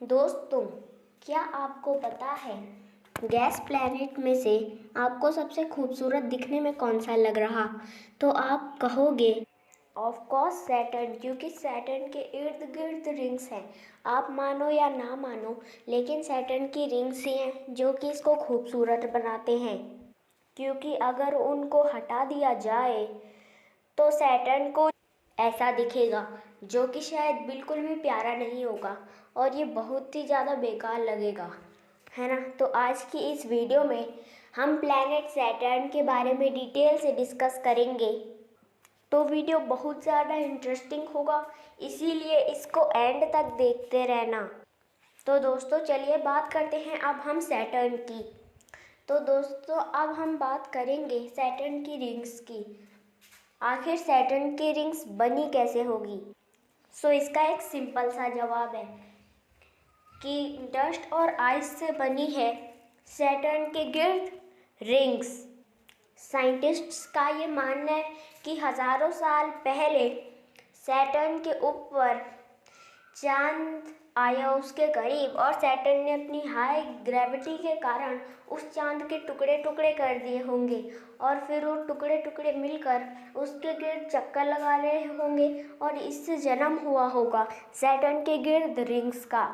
दोस्तों, क्या आपको पता है गैस प्लैनेट में से आपको सबसे खूबसूरत दिखने में कौन सा लग रहा? तो आप कहोगे ऑफ कोर्स सैटर्न, क्योंकि सैटर्न के इर्द गिर्द रिंग्स हैं। आप मानो या ना मानो, लेकिन सैटर्न की रिंग्स ही हैं जो कि इसको खूबसूरत बनाते हैं। क्योंकि अगर उनको हटा दिया जाए तो सैटर्न को ऐसा दिखेगा जो कि शायद बिल्कुल भी प्यारा नहीं होगा और ये बहुत ही ज़्यादा बेकार लगेगा, है ना। तो आज की इस वीडियो में हम प्लैनेट सैटर्न के बारे में डिटेल से डिस्कस करेंगे। तो वीडियो बहुत ज़्यादा इंटरेस्टिंग होगा, इसीलिए इसको एंड तक देखते रहना। तो दोस्तों चलिए बात करते हैं अब हम सैटर्न की। तो दोस्तों अब हम बात करेंगे सैटर्न की रिंग्स की। आखिर सैटर्न की रिंग्स बनी कैसे होगी? सो इसका एक सिंपल सा जवाब है कि डस्ट और आइस से बनी है सैटर्न के गिर्द रिंग्स। साइंटिस्ट्स का ये मानना है कि हजारों साल पहले सैटर्न के ऊपर चांद आया उसके करीब, और सैटर्न ने अपनी हाई ग्रेविटी के कारण उस चांद के टुकड़े टुकड़े कर दिए होंगे, और फिर वो टुकड़े टुकड़े मिलकर उसके गिर्द चक्कर लगा रहे होंगे, और इससे जन्म हुआ होगा सैटर्न के गिर्द रिंग्स का,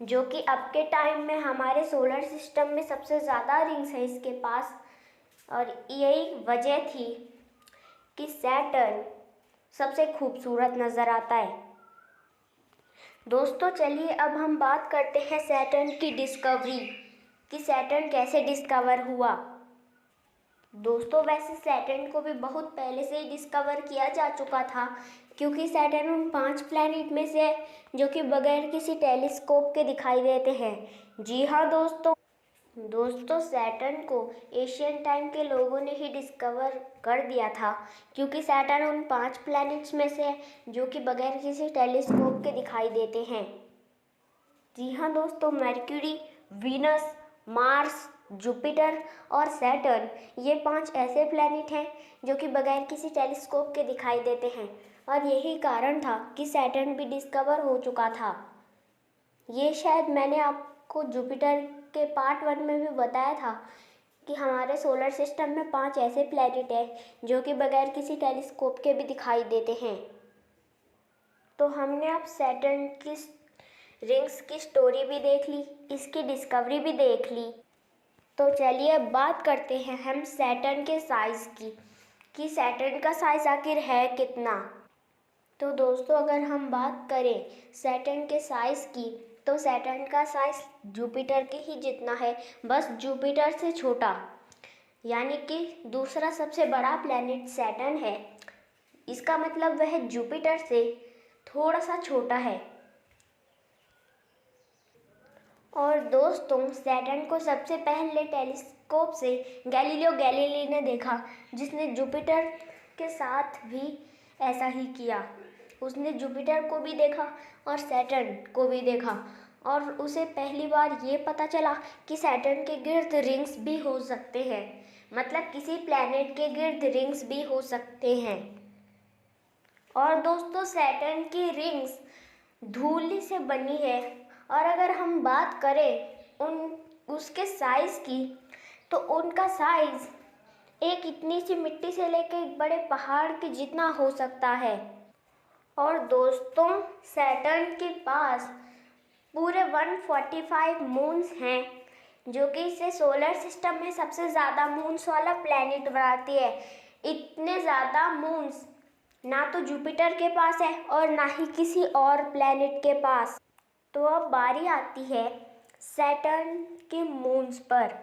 जो कि अब के टाइम में हमारे सोलर सिस्टम में सबसे ज़्यादा रिंग्स है इसके पास। और यही वजह थी कि सैटर्न सबसे खूबसूरत नज़र आता है। दोस्तों चलिए अब हम बात करते हैं सैटर्न की डिस्कवरी, कि सैटर्न कैसे डिस्कवर हुआ। दोस्तों वैसे सैटर्न को भी बहुत पहले से ही डिस्कवर किया जा चुका था, क्योंकि सैटर्न उन 5 प्लैनेट में से है जो कि बगैर किसी टेलीस्कोप के दिखाई देते हैं। जी हाँ दोस्तों सैटर्न को एशियन टाइम के लोगों ने ही डिस्कवर कर दिया था, क्योंकि सैटर्न उन 5 प्लैनेट्स में से है जो कि बगैर किसी टेलीस्कोप के दिखाई देते हैं। जी हाँ दोस्तों, मर्क्यूरी, वीनस, मार्स, जुपिटर और सैटर्न ये 5 ऐसे प्लैनेट हैं जो कि बगैर किसी टेलीस्कोप के दिखाई देते हैं, और यही कारण था कि सैटर्न भी डिस्कवर हो चुका था। ये शायद मैंने आपको जुपिटर के पार्ट 1 में भी बताया था कि हमारे सोलर सिस्टम में 5 ऐसे प्लैनेट हैं जो कि बगैर किसी टेलीस्कोप के भी दिखाई देते हैं। तो हमने अब सैटर्न की रिंग्स की स्टोरी भी देख ली, इसकी डिस्कवरी भी देख ली। तो चलिए अब बात करते हैं हम सैटर्न के साइज़ की, कि सैटर्न का साइज़ आखिर है कितना। तो दोस्तों अगर हम बात करें सैटर्न के साइज़ की, तो सैटर्न का साइज़ जुपिटर के ही जितना है, बस जुपिटर से छोटा। यानी कि दूसरा सबसे बड़ा प्लैनेट सैटर्न है, इसका मतलब वह जुपिटर से थोड़ा सा छोटा है। और दोस्तों सैटर्न को सबसे पहले टेलीस्कोप से गैलीलियो गैलीली ने देखा, जिसने जुपिटर के साथ भी ऐसा ही किया। उसने जुपिटर को भी देखा और सैटर्न को भी देखा, और उसे पहली बार ये पता चला कि सैटर्न के गिर्द रिंग्स भी हो सकते हैं, मतलब किसी प्लैनेट के गिर्द रिंग्स भी हो सकते हैं। और दोस्तों सैटर्न की रिंग्स धूल से बनी है, और अगर हम बात करें उसके साइज़ की, तो उनका साइज़ एक इतनी सी मिट्टी से लेकर एक बड़े पहाड़ के जितना हो सकता है। और दोस्तों सैटर्न के पास पूरे 145 मून्स हैं, जो कि इसे सोलर सिस्टम में सबसे ज़्यादा मून्स वाला प्लैनेट बनाती है। इतने ज़्यादा मून्स ना तो जुपिटर के पास है और ना ही किसी और प्लैनेट के पास। तो अब बारी आती है सैटर्न के मून्स पर।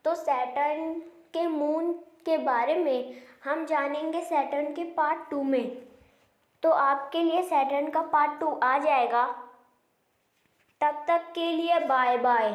तो सैटर्न के मून के बारे में हम जानेंगे सैटर्न के पार्ट 2 में। तो आपके लिए सैटर्न का पार्ट 2 आ जाएगा। तब तक के लिए बाय बाय।